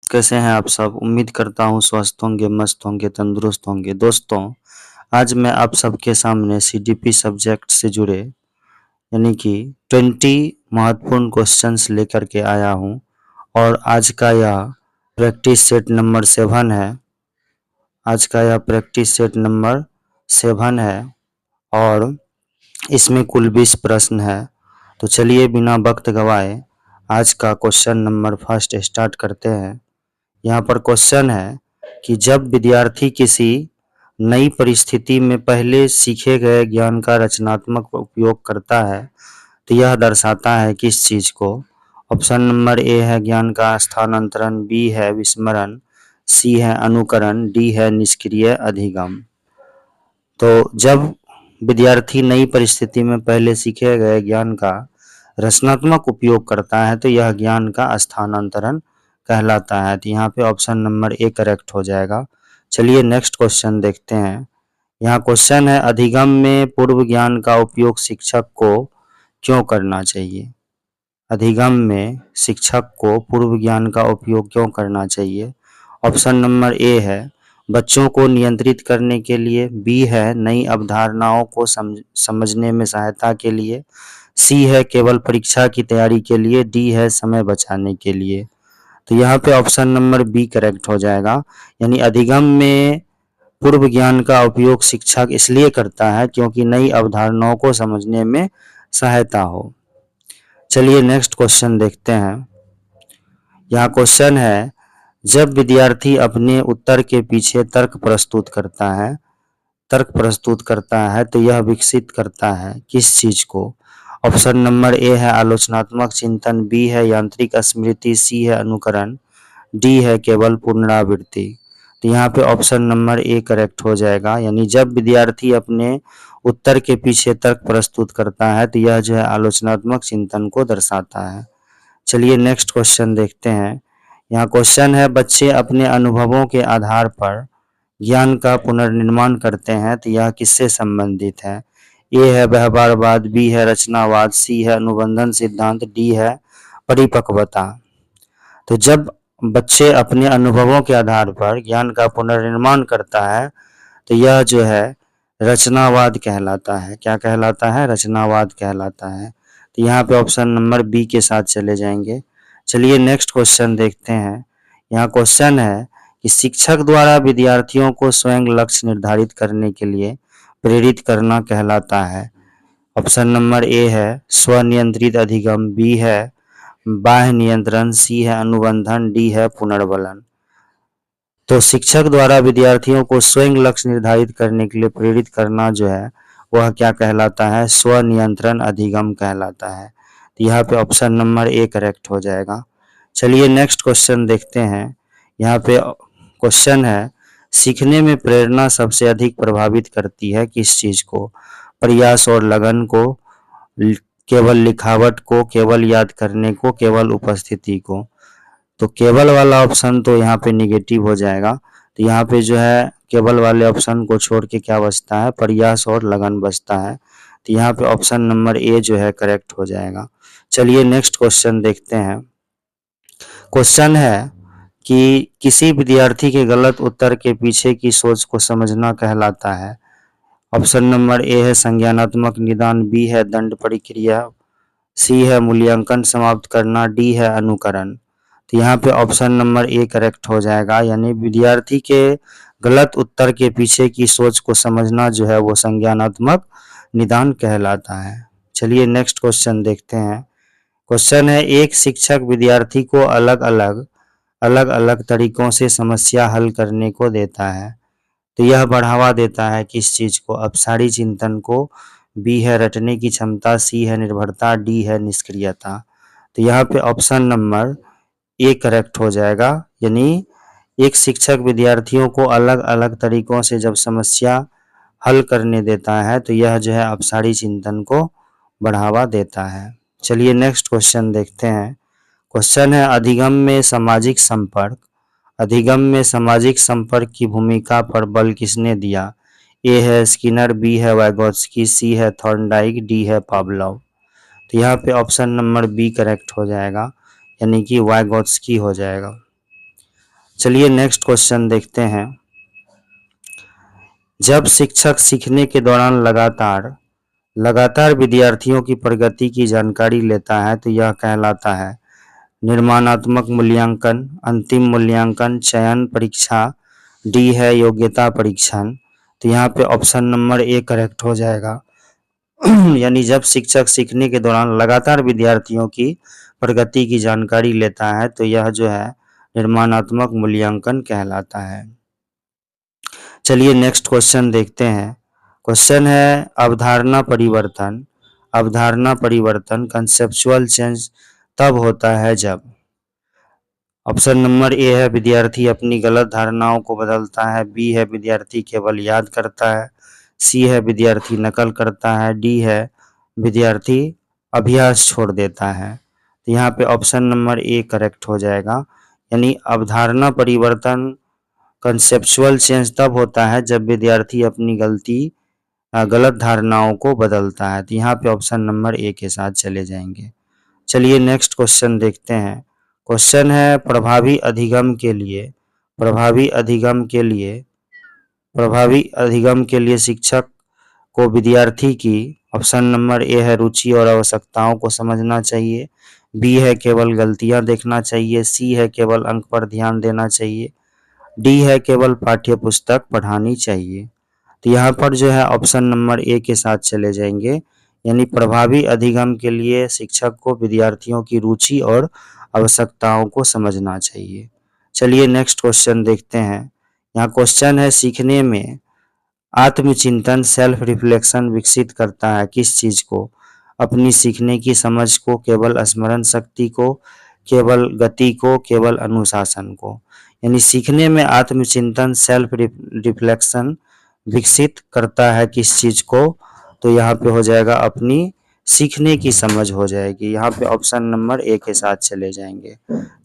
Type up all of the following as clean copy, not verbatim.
कैसे हैं आप सब। उम्मीद करता हूँ स्वस्थ होंगे, मस्त होंगे, तंदुरुस्त होंगे। दोस्तों, आज मैं आप सबके सामने सीडीपी सब्जेक्ट से जुड़े यानी कि 20 महत्वपूर्ण क्वेश्चंस लेकर के आया हूँ और आज का यह प्रैक्टिस सेट नंबर 7 है। आज का यह प्रैक्टिस सेट नंबर 7 है और इसमें कुल 20 प्रश्न है। तो चलिए बिना वक्त गवाए आज का क्वेश्चन नंबर फर्स्ट स्टार्ट करते हैं। यहाँ पर क्वेश्चन है कि जब विद्यार्थी किसी नई परिस्थिति में पहले सीखे गए ज्ञान का रचनात्मक उपयोग करता है तो यह दर्शाता है किस चीज को। ऑप्शन नंबर ए है ज्ञान का स्थानांतरण, बी है विस्मरण, सी है अनुकरण, डी है निष्क्रिय अधिगम। तो जब विद्यार्थी नई परिस्थिति में पहले सीखे गए ज्ञान का रचनात्मक उपयोग करता है तो यह ज्ञान का स्थानांतरण कहलाता है। तो यहाँ पे ऑप्शन नंबर ए करेक्ट हो जाएगा। चलिए नेक्स्ट क्वेश्चन देखते हैं। यहाँ क्वेश्चन है अधिगम में पूर्व ज्ञान का उपयोग शिक्षक को क्यों करना चाहिए। अधिगम में शिक्षक को पूर्व ज्ञान का उपयोग क्यों करना चाहिए। ऑप्शन नंबर ए है बच्चों को नियंत्रित करने के लिए, बी है नई अवधारणाओं को समझने में सहायता के लिए, सी है केवल परीक्षा की तैयारी के लिए, डी है समय बचाने के लिए। तो यहाँ पे ऑप्शन नंबर बी करेक्ट हो जाएगा। यानी अधिगम में पूर्व ज्ञान का उपयोग शिक्षक इसलिए करता है क्योंकि नई अवधारणाओं को समझने में सहायता हो। चलिए नेक्स्ट क्वेश्चन देखते हैं। यहाँ क्वेश्चन है जब विद्यार्थी अपने उत्तर के पीछे तर्क प्रस्तुत करता है तो यह विकसित करता है किस चीज को। ऑप्शन नंबर ए है आलोचनात्मक चिंतन, बी है यांत्रिक स्मृति, सी है अनुकरण, डी है केवल पुनरावृत्ति। तो यहाँ पे ऑप्शन नंबर ए करेक्ट हो जाएगा। यानी जब विद्यार्थी अपने उत्तर के पीछे तर्क प्रस्तुत करता है तो यह जो है आलोचनात्मक चिंतन को दर्शाता है। चलिए नेक्स्ट क्वेश्चन देखते हैं। यहाँ क्वेश्चन है बच्चे अपने अनुभवों के आधार पर ज्ञान का पुनर्निर्माण करते हैं तो यह किससे संबंधित है। ए है व्यवहारवाद, बी है रचनावाद, सी है अनुबंधन सिद्धांत, डी है परिपक्वता। तो जब बच्चे अपने अनुभवों के आधार पर ज्ञान का पुनर्निर्माण करता है तो यह जो है रचनावाद कहलाता है। क्या कहलाता है? रचनावाद कहलाता है। तो यहाँ पे ऑप्शन नंबर बी के साथ चले जाएंगे। चलिए नेक्स्ट क्वेश्चन देखते हैं। यहाँ क्वेश्चन है कि शिक्षक द्वारा विद्यार्थियों को स्वयं लक्ष्य निर्धारित करने के लिए प्रेरित करना कहलाता है। ऑप्शन नंबर ए है स्वनियंत्रित अधिगम, बी है बाह्य नियंत्रण, सी है अनुबंधन, डी है पुनर्बलन। तो शिक्षक द्वारा विद्यार्थियों को स्वयं लक्ष्य निर्धारित करने के लिए प्रेरित करना जो है वह क्या कहलाता है? स्वनियंत्रण अधिगम कहलाता है। तो यहाँ पे ऑप्शन नंबर ए करेक्ट हो जाएगा। चलिए नेक्स्ट क्वेश्चन देखते हैं। यहाँ पे क्वेश्चन है सीखने में प्रेरणा सबसे अधिक प्रभावित करती है किस चीज को। प्रयास और लगन को, केवल लिखावट को, केवल याद करने को, केवल उपस्थिति को। तो केवल वाला ऑप्शन तो यहाँ पे निगेटिव हो जाएगा। तो यहाँ पे जो है केवल वाले ऑप्शन को छोड़ के क्या बचता है? प्रयास और लगन बचता है। तो यहाँ पे ऑप्शन नंबर ए जो है करेक्ट हो जाएगा। चलिए नेक्स्ट क्वेश्चन देखते हैं। क्वेश्चन है कि किसी विद्यार्थी के गलत उत्तर के पीछे की सोच को समझना कहलाता है। ऑप्शन नंबर ए है संज्ञानात्मक निदान, बी है दंड प्रक्रिया, सी है मूल्यांकन समाप्त करना, डी है अनुकरण। तो यहाँ पे ऑप्शन नंबर ए करेक्ट हो जाएगा। यानी विद्यार्थी के गलत उत्तर के पीछे की सोच को समझना जो है वो संज्ञानात्मक निदान कहलाता है। चलिए नेक्स्ट क्वेश्चन देखते हैं। क्वेश्चन है एक शिक्षक विद्यार्थी को अलग अलग तरीकों से समस्या हल करने को देता है तो यह बढ़ावा देता है किस चीज को? अपसारी चिंतन को, बी है रटने की क्षमता, सी है निर्भरता, डी है निष्क्रियता। तो यहाँ पे ऑप्शन नंबर ए करेक्ट हो जाएगा। यानी एक शिक्षक विद्यार्थियों को अलग अलग तरीकों से जब समस्या हल करने देता है तो यह जो है अपसारी चिंतन को बढ़ावा देता है। चलिए नेक्स्ट क्वेश्चन देखते हैं। क्वेश्चन है अधिगम में सामाजिक संपर्क। अधिगम में सामाजिक संपर्क की भूमिका पर बल किसने दिया? ए है स्किनर, बी है वाइगोत्स्की, सी है थॉर्नडाइक, डी है पावलोव। तो यहाँ पे ऑप्शन नंबर बी करेक्ट हो जाएगा। यानी कि वाइगोत्स्की हो जाएगा। चलिए नेक्स्ट क्वेश्चन देखते हैं। जब शिक्षक सीखने के दौरान लगातार विद्यार्थियों की प्रगति की जानकारी लेता है तो यह कहलाता है निर्माणात्मक मूल्यांकन, अंतिम मूल्यांकन, चयन परीक्षा, डी है योग्यता परीक्षण। तो यहाँ पे ऑप्शन नंबर ए करेक्ट हो जाएगा। यानी जब शिक्षक सीखने के दौरान लगातार विद्यार्थियों की प्रगति की जानकारी लेता है तो यह जो है निर्माणात्मक मूल्यांकन कहलाता है। चलिए नेक्स्ट क्वेश्चन देखते हैं। क्वेश्चन है अवधारणा परिवर्तन कंसेप्चुअल चेंज तब होता है जब। ऑप्शन नंबर ए है विद्यार्थी अपनी गलत धारणाओं को बदलता है, बी है विद्यार्थी केवल याद करता है, सी है विद्यार्थी नकल करता है, डी है विद्यार्थी अभ्यास छोड़ देता है। तो यहाँ पे ऑप्शन नंबर ए करेक्ट हो जाएगा। यानी अवधारणा परिवर्तन कंसेप्चुअल चेंज तब होता है जब विद्यार्थी अपनी गलत धारणाओं को बदलता है। तो यहाँ पे ऑप्शन नंबर ए के साथ चले जाएंगे। चलिए नेक्स्ट क्वेश्चन देखते हैं। क्वेश्चन है प्रभावी अधिगम के लिए शिक्षक को विद्यार्थी की ऑप्शन नंबर ए है रुचि और आवश्यकताओं को समझना चाहिए, बी है केवल गलतियां देखना चाहिए, सी है केवल अंक पर ध्यान देना चाहिए, डी है केवल पाठ्य पुस्तक पढ़ानी चाहिए। तो यहाँ पर जो है ऑप्शन नंबर ए के साथ चले जाएंगे। यानी प्रभावी अधिगम के लिए शिक्षक को विद्यार्थियों की रुचि और आवश्यकताओं को समझना चाहिए। चलिए नेक्स्ट क्वेश्चन देखते हैं। यहाँ क्वेश्चन है सीखने में आत्मचिंतन सेल्फ रिफ्लेक्शन विकसित करता है किस चीज को? अपनी सीखने की समझ को, केवल स्मरण शक्ति को, केवल गति को, केवल अनुशासन को। यानी सीखने में आत्मचिंतन सेल्फ रिफ्लेक्शन विकसित करता है किस चीज को? तो यहाँ पे हो जाएगा अपनी सीखने की समझ हो जाएगी। यहाँ पे ऑप्शन नंबर ए के साथ चले जाएंगे।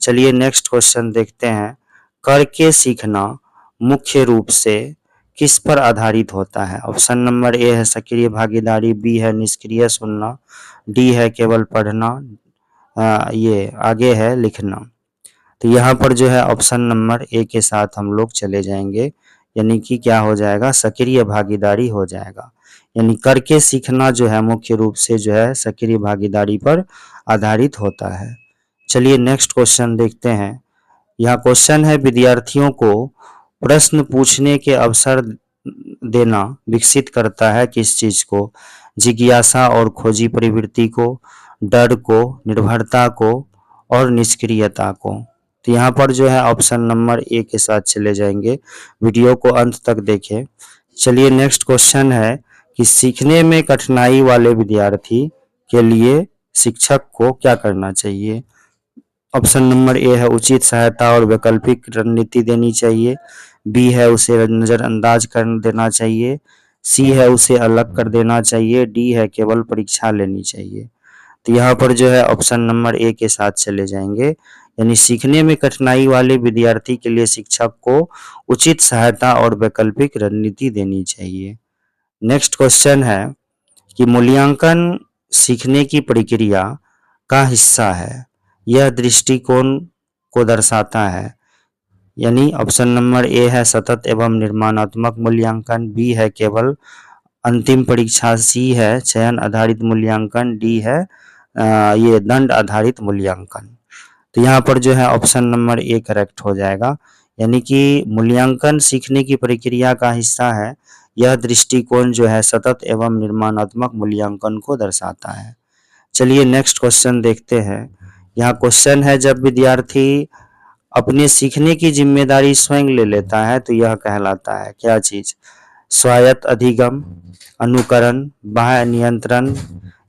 चलिए नेक्स्ट क्वेश्चन देखते हैं। करके सीखना मुख्य रूप से किस पर आधारित होता है? ऑप्शन नंबर ए है सक्रिय भागीदारी, बी है निष्क्रिय सुनना, डी है केवल पढ़ना, ये आगे है लिखना। तो यहाँ पर जो है ऑप्शन नंबर ए के साथ हम लोग चले जाएंगे। यानी कि क्या हो जाएगा? सक्रिय भागीदारी हो जाएगा। यानी करके सीखना जो है मुख्य रूप से जो है सक्रिय भागीदारी पर आधारित होता है। चलिए नेक्स्ट क्वेश्चन देखते हैं। यह क्वेश्चन है विद्यार्थियों को प्रश्न पूछने के अवसर देना विकसित करता है किस चीज को? जिज्ञासा और खोजी प्रवृत्ति को, डर को, निर्भरता को और निष्क्रियता को। तो यहाँ पर जो है ऑप्शन नंबर ए के साथ चले जाएंगे। वीडियो को अंत तक देखें। चलिए नेक्स्ट क्वेश्चन है कि सीखने में कठिनाई वाले विद्यार्थी के लिए शिक्षक को क्या करना चाहिए? ऑप्शन नंबर ए है उचित सहायता और वैकल्पिक रणनीति देनी चाहिए, बी है उसे नजरअंदाज कर देना चाहिए, सी है उसे अलग कर देना चाहिए, डी है केवल परीक्षा लेनी चाहिए। तो यहाँ पर जो है ऑप्शन नंबर ए के साथ चले जाएंगे। यानी सीखने में कठिनाई वाले विद्यार्थी के लिए शिक्षक को उचित सहायता और वैकल्पिक रणनीति देनी चाहिए। नेक्स्ट क्वेश्चन है कि मूल्यांकन सीखने की प्रक्रिया का हिस्सा है, यह दृष्टिकोण को दर्शाता है। यानी ऑप्शन नंबर ए है सतत एवं निर्माणात्मक मूल्यांकन, बी है केवल अंतिम परीक्षा, सी है चयन आधारित मूल्यांकन, डी है ये दंड आधारित मूल्यांकन। तो यहाँ पर जो है ऑप्शन नंबर ए करेक्ट हो जाएगा। यानी कि मूल्यांकन सीखने की प्रक्रिया का हिस्सा है, यह दृष्टिकोण जो है सतत एवं निर्माणात्मक मूल्यांकन को दर्शाता है। चलिए नेक्स्ट क्वेश्चन देखते हैं। यहाँ क्वेश्चन है जब विद्यार्थी अपने सीखने की जिम्मेदारी स्वयं ले लेता है तो यह कहलाता है क्या चीज? स्वायत्त अधिगम, अनुकरण, बाह्य नियंत्रण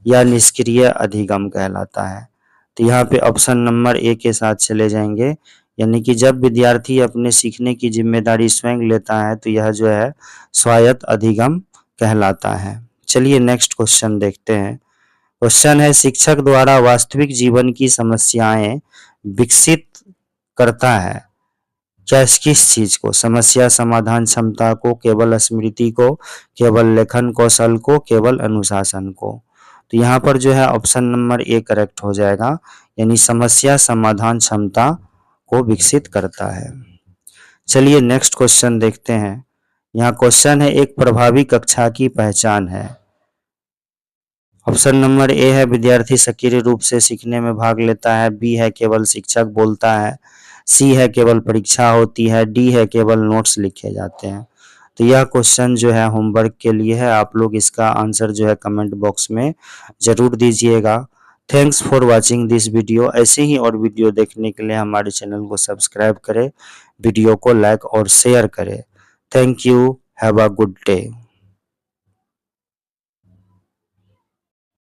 या निष्क्रिय अधिगम कहलाता है। तो यहाँ पे ऑप्शन नंबर ए के साथ चले जाएंगे। यानी कि जब विद्यार्थी अपने सीखने की जिम्मेदारी स्वयं लेता है तो यह जो है स्वायत्त अधिगम कहलाता है। चलिए नेक्स्ट क्वेश्चन देखते हैं। क्वेश्चन है शिक्षक द्वारा वास्तविक जीवन की समस्याएं विकसित करता है क्या? किस चीज को? समस्या समाधान क्षमता को, केवल स्मृति को, केवल लेखन कौशल को, केवल अनुशासन को। तो यहाँ पर जो है ऑप्शन नंबर ए करेक्ट हो जाएगा। यानी समस्या समाधान क्षमता को विकसित करता है। चलिए नेक्स्ट क्वेश्चन देखते हैं। यहाँ क्वेश्चन है, एक प्रभावी कक्षा की पहचान है। ऑप्शन नंबर ए है विद्यार्थी सक्रिय रूप से सीखने में भाग लेता है, बी है केवल शिक्षक बोलता है, सी है केवल परीक्षा होती है, डी है केवल नोट्स लिखे जाते हैं। तो यह क्वेश्चन जो है होमवर्क के लिए है, आप लोग इसका आंसर जो है कमेंट बॉक्स में जरूर दीजिएगा। Thanks for watching this video. ऐसे ही और वीडियो देखने के लिए हमारे चैनल को सब्सक्राइब करें, वीडियो को लाइक और शेयर करें। Thank you, have a good day.